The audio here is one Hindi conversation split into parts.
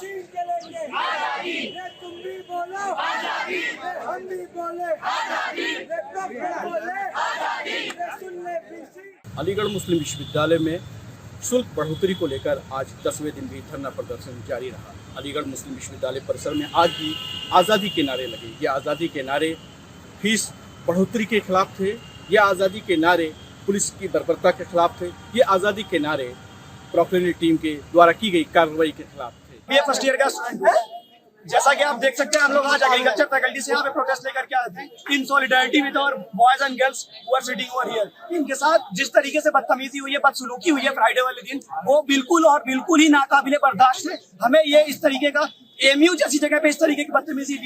छीन के लेंगे आजादी, तुम भी बोलो आजादी, हम भी बोले आजादी, बोले आजादी, सुन ले बीसी। अलीगढ़ मुस्लिम विश्वविद्यालय में शुल्क बढ़ोतरी को लेकर आज 10वें दिन भी धरना प्रदर्शन जारी रहा। अलीगढ़ मुस्लिम विश्वविद्यालय परिसर में आज भी आज़ादी के नारे लगे। ये आज़ादी के नारे फीस बढ़ोतरी के खिलाफ थे, ये आज़ादी के नारे पुलिस की बर्बरता के खिलाफ थे, ये आज़ादी के नारे प्रोक्लेनरी टीम के द्वारा की गई कार्रवाई के खिलाफ थे। बीए फर्स्ट ईयर का स्टूडेंट है। जैसा कि आप देख सकते हैं, हम लोग आज एग्रीकल्चर फैकल्टी से यहाँ पे प्रोटेस्ट लेकर के आए थे in solidarity with our boys and girls who are sitting over here. इनके साथ जिस तरीके से बदतमीजी हुई है, बदसलूकी हुई है फ्राइडे वाले दिन, वो बिल्कुल और बिल्कुल ही नाकाबिले बर्दाश्त है। हमें ये इस तरीके का एमयू जैसी जगह पे इस तरीके की बदतमीजी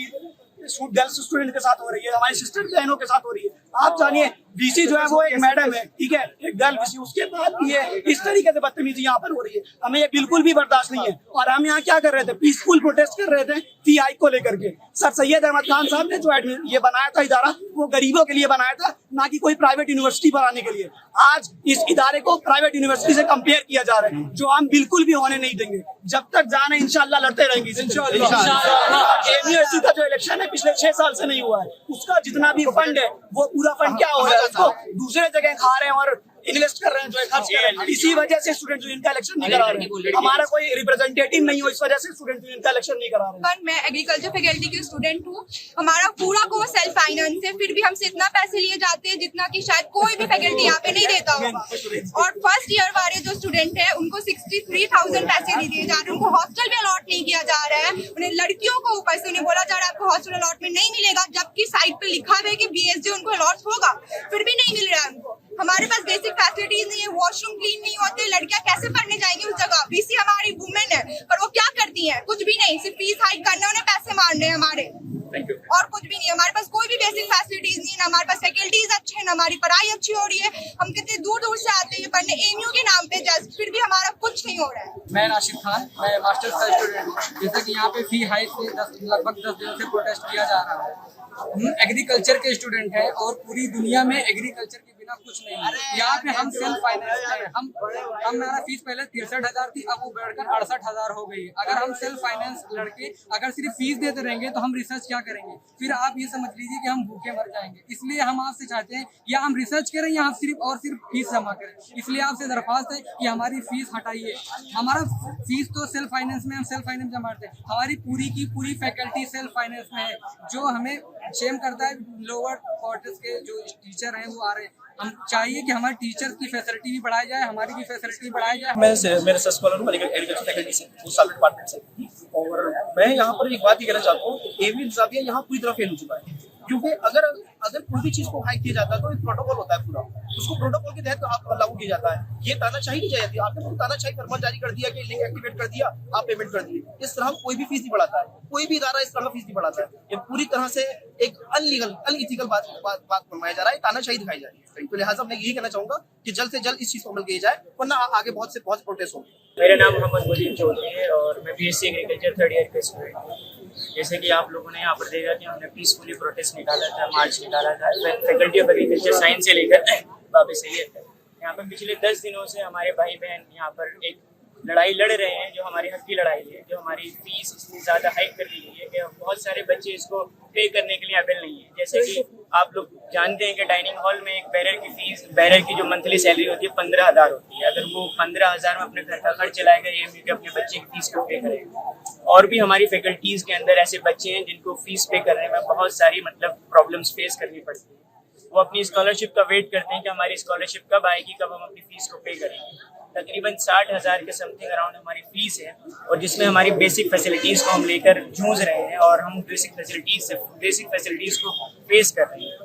गर्ल्स स्टूडेंट के साथ हो रही है, हमारी सिस्टर बहनों के साथ हो रही है। आप जानिए वीसी जो है वो एक मैडम है, ठीक है, एक गर्ल वीसी, उसके बाद भी ये इस तरीके से बदतमीजी यहाँ पर हो रही है। हमें ये बिल्कुल भी बर्दाश्त नहीं है। और हम यहाँ क्या कर रहे थे, पीसफुल प्रोटेस्ट कर रहे थे पीआई को लेकर के। सर सैयद अहमद खान साहब ने जो ये बनाया था इदारा, वो गरीबों के लिए बनाया था, ना कि कोई प्राइवेट यूनिवर्सिटी बनाने के लिए। आज इस इदारे को प्राइवेट यूनिवर्सिटी से कंपेयर किया जा रहा है, जो हम बिल्कुल भी होने नहीं देंगे। जब तक जाना इंशाल्लाह लड़ते रहेंगे। एमयूएससी का जो इलेक्शन है पिछले 6 साल से नहीं हुआ है, उसका जितना भी फंड है वो पूरा फंड क्या हो रहा है, उसको दूसरे जगह खा रहे हैं और इन्वेस्ट कर रहे हैं, जो है खर्च कर रहे हैं। इसी वजह से स्टूडेंट यूनियन का इलेक्शन नहीं करा रहे हैं। हमारा कोई रिप्रेजेंटेटिव नहीं हो, इस वजह से स्टूडेंट यूनियन का इलेक्शन नहीं करा रहे हैं। मैं एग्रीकल्चर फैकल्टी की स्टूडेंट हूँ। हमारा पूरा कोर्स सेल्फ फाइनेंस है, फिर भी हमसे इतना पैसे लिए जाते हैं जितना कि शायद कोई भी फैकल्टी यहाँ पे नहीं देता होगा। और फर्स्ट ईयर वाले जो स्टूडेंट है उनको 63,000 पैसे दे दिए जा रहे हैं। उनको हॉस्टल भी अलॉट नहीं किया जा रहा है। उन्हें लड़कियों को ऊपर से उन्हें बोला जा रहा है आपको हॉस्टल अलॉटमेंट नहीं मिलेगा, जबकि साइट पे लिखा हुआ है कि बीएसडी उनको अलॉट होगा, फिर भी नहीं मिल रहा है उनको। हमारे पास बेसिक फैसिलिटीज नहीं है, वॉशरूम क्लीन नहीं होते, लड़कियां कैसे पढ़ने जाएंगी उस जगह। बीसी हमारी वुमेन है, पर वो क्या करती हैं, कुछ भी नहीं, सिर्फ फीस हाइक करने, उन्हें पैसे मारने हैं हमारे, और कुछ भी नहीं। हमारे पास कोई भी बेसिक फैसिलिटीज नहीं है, हमारे पास फैकल्टीज अच्छे हैं, हमारी पढ़ाई अच्छी हो रही है। हम कितने दूर दूर से आते हैं पढ़ने एमयू के नाम पे, जस्ट फिर भी हमारा कुछ नहीं हो रहा है। मैं नाशिद खान, मैं मास्टर्स का स्टूडेंट हूँ। जैसे कि यहाँ पे फी हाइक से लगभग 10 दिनों से प्रोटेस्ट किया जा रहा है। हम एग्रीकल्चर के स्टूडेंट हैं और पूरी दुनिया में एग्रीकल्चर के बिना कुछ नहीं है। यहाँ पे हम सेल्फ फाइनेंस हैं। हमारा फीस पहले 63,000 थी, अब वो बढ़कर 68,000 हो गई। अगर हम सेल्फ फाइनेंस लड़के अगर सिर्फ फीस देते रहेंगे तो हम रिसर्च क्या करेंगे? फिर आप ये समझ लीजिए कि हम भूखे मर जाएंगे। इसलिए हम आपसे चाहते हैं या हम रिसर्च करें या आप सिर्फ फीस जमा करें। इसलिए आपसे दरख्वास्त है कि हमारी फीस हटाइए। हमारा फीस तो सेल्फ फाइनेंस में, हम सेल्फ फाइनेंस जमा करते हैं। हमारी पूरी की पूरी फैकल्टी सेल्फ फाइनेंस में है, जो हमें शेम करता है। लोअर क्वार्टर्स के जो टीचर हैं वो आ रहे हैं। हम चाहिए कि हमारे टीचर्स की फैसिलिटी भी बढ़ाई जाए, हमारी भी फैसिलिटी बढ़ाई जाए। मैं मेरे सर स्कॉलर हूँ एग्रीकल्चर फैकल्टी से, साल डिपार्टमेंट से। और मैं यहाँ पर एक बात ही कहना चाहता हूँ कि एवी इंतजामिया यहाँ पूरी तरह फेल हो चुका है। क्योंकि अगर कोई भी चीज को हाइक किया जाता है तो एक प्रोटोकॉल होता है पूरा, उसको प्रोटोकॉल के तहत आप लागू किया जाता है। ये तानाशाही नहीं जाती, आपने तो तानाशाही फरमान जारी कर दिया कि लिंक एक्टिवेट कर दिया, आप पेमेंट कर दिए। इस तरह कोई भी फीस नहीं बढ़ाता है, कोई भी इदारा इस तरह फीस नहीं बढ़ाता है। ये पूरी तरह से एक अनलीगल अनइथिकल बात बनवाया जा रहा है, तानाशाही दिखाई जा रही है। तो लिहाजा मैं यही कहना चाहूंगा कि जल्द से जल्द इस चीज को अमल किया जाए, वरना आगे बहुत से प्रोटेस्ट होंगे। मेरा नाम मोहम्मद वलीद चौधरी है और मैं बीएससी एग्रीकल्चर 3rd ईयर का स्टूडेंट हूँ। जैसे कि आप लोगों ने यहाँ पर देखा कि हमने पीसफुली प्रोटेस्ट निकाला था, मार्च निकाला था फैकल्टी ऑफ एग्रीकल्चर साइंस से लेकर बाबा सैयद तक। यहाँ पर पिछले 10 दिनों से हमारे भाई बहन यहाँ पर एक लड़ाई लड़ रहे हैं, जो हमारी हक की लड़ाई है। जो हमारी फीस इतनी ज़्यादा हाइक कर दी गई है कि बहुत सारे बच्चे इसको पे करने के लिए एबल नहीं है। जैसे कि आप लोग जानते हैं कि डाइनिंग हॉल में एक बैरर की जो मंथली सैलरी होती है 15,000 होती है। अगर वो 15,000 में अपने घर का खर्च चलाएगा, एमयू के अपने बच्चे की फीस को पे करेगा। और भी हमारी फैकल्टीज़ के अंदर ऐसे बच्चे हैं जिनको फीस पे करने में बहुत सारी प्रॉब्लम्स फेस करनी पड़ती है। वो अपनी स्कॉलरशिप का वेट करते हैं कि हमारी स्कॉलरशिप कब आएगी, कब हम अपनी फीस को पे करेंगे। तकरीबन 60,000 के समथिंग अराउंड हमारी फीस है, और जिसमें हमारी बेसिक फैसिलिटीज़ को हम लेकर जूझ रहे हैं और हम बेसिक फैसिलिटीज़ को फेस कर रहे हैं।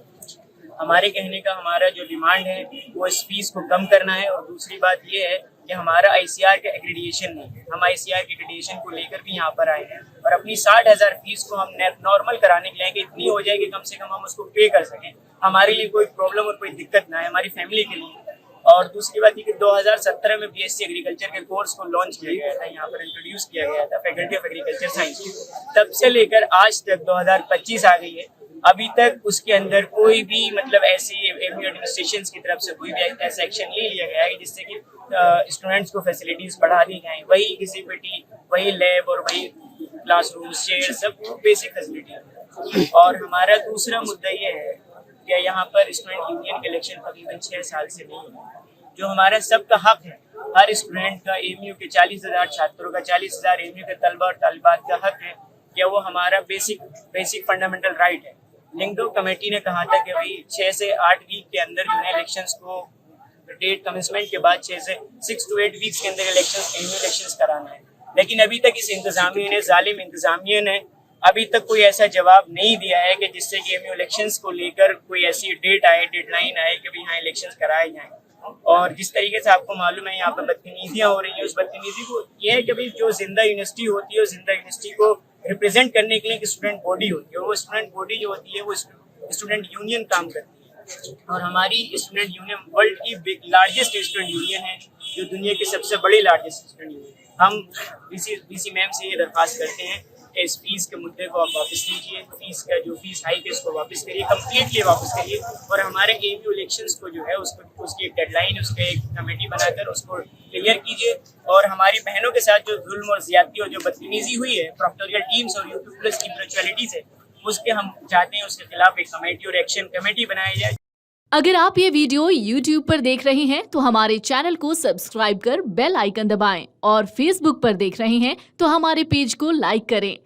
हमारे कहने का हमारा जो डिमांड है वो इस फीस को कम करना है। और दूसरी बात ये है कि हमारा आईसीआर का एक्रेडिटेशन नहीं है। हम आईसीआर के एक्रेडिटेशन को लेकर भी यहाँ पर आए हैं और अपनी 60,000 फीस को हम नॉर्मल कराने के लिए कि इतनी हो जाए कि कम से कम हम उसको पे कर सकें, हमारे लिए कोई प्रॉब्लम और कोई दिक्कत ना है, हमारी फैमिली के लिए। और दूसरी बात ये कि 2017 में बीएससी एग्रीकल्चर के कोर्स को लॉन्च किया गया था, यहाँ पर इंट्रोड्यूस किया गया था फैकल्टी ऑफ एग्रीकल्चर साइंस। तब से लेकर आज तक 2025 आ गई है, अभी तक उसके अंदर कोई भी ऐसी एमयू एडमिनिस्ट्रेशन की तरफ से कोई भी ऐसा एक्शन नहीं लिया गया है जिससे कि स्टूडेंट्स को फैसिलिटीज़ बढ़ा दी जाएँ। वही घिसी पिटी, वही लैब और वही क्लासरूम, चेयर, सब बेसिक फैसिलिटी। और हमारा दूसरा मुद्दा ये है कि यहाँ पर स्टूडेंट यूनियन के इलेक्शन तकरीबन 6 साल से नहीं है, जो हमारा सबका हक है। हर स्टूडेंट का, एमयू के 40,000 छात्रों का, 40,000 एमयू के तलबा और तालिबात का हक है कि वो हमारा बेसिक फंडामेंटल राइट है। लिंगो कमेटी ने कहा था कि भाई 6 से 8 वीक के अंदर जो है इलेक्शंस को, डेट कमेंसमेंट के बाद 6 to 8 वीक्स के अंदर एमयू इलेक्शंस कराना है। लेकिन अभी तक इस इंतजामिया ने, जालिम इंतजामिया ने अभी तक कोई ऐसा जवाब नहीं दिया है कि जिससे कि एमयू इलेक्शंस को लेकर कोई ऐसी डेट आए, डेडलाइन आए कि भाई हाँ इलेक्शंस कराए जाएं। और जिस तरीके से आपको मालूम है यहाँ पर बदतमीजियाँ हो रही है, उस बदतमीजी को ये है कि भाई जो जिंदा यूनिवर्सिटी होती है, उस जिंदा यूनिवर्सिटी को रिप्रेजेंट करने के लिए एक स्टूडेंट बॉडी होती है, और वो स्टूडेंट बॉडी जो होती है वो स्टूडेंट यूनियन काम करती है। और हमारी स्टूडेंट यूनियन वर्ल्ड की लार्जेस्ट स्टूडेंट यूनियन है, जो दुनिया की सबसे बड़ी लार्जेस्ट स्टूडेंट यूनियन। हम वीसी मैम से ये दरख्वास्त करते हैं कि इस फीस के मुद्दे को आप वापस लीजिए, फीस का जो फीस हाइक है उसको वापस करिए, कम्प्लीटली वापस करिए, और हमारे एमयू इलेक्शंस को जो है उसको, उसकी एक डेडलाइन, उसका एक कमेटी बनाकर उसको क्लियर कीजिए। और हमारी बहनों के साथ जो जुल्म और ज्यादती और जो बदतमीजी हुई है प्रोक्टोरियल टीम्स और यूट्यूब प्लस की वर्चुअलिटी से, उसके हम चाहते हैं उसके खिलाफ एक कमेटी और एक्शन कमेटी बनाई जाए। अगर आप ये वीडियो YouTube पर देख रहे हैं तो हमारे चैनल को सब्सक्राइब कर बेल आइकन दबाएं, और Facebook पर देख रहे हैं तो हमारे पेज को लाइक करें।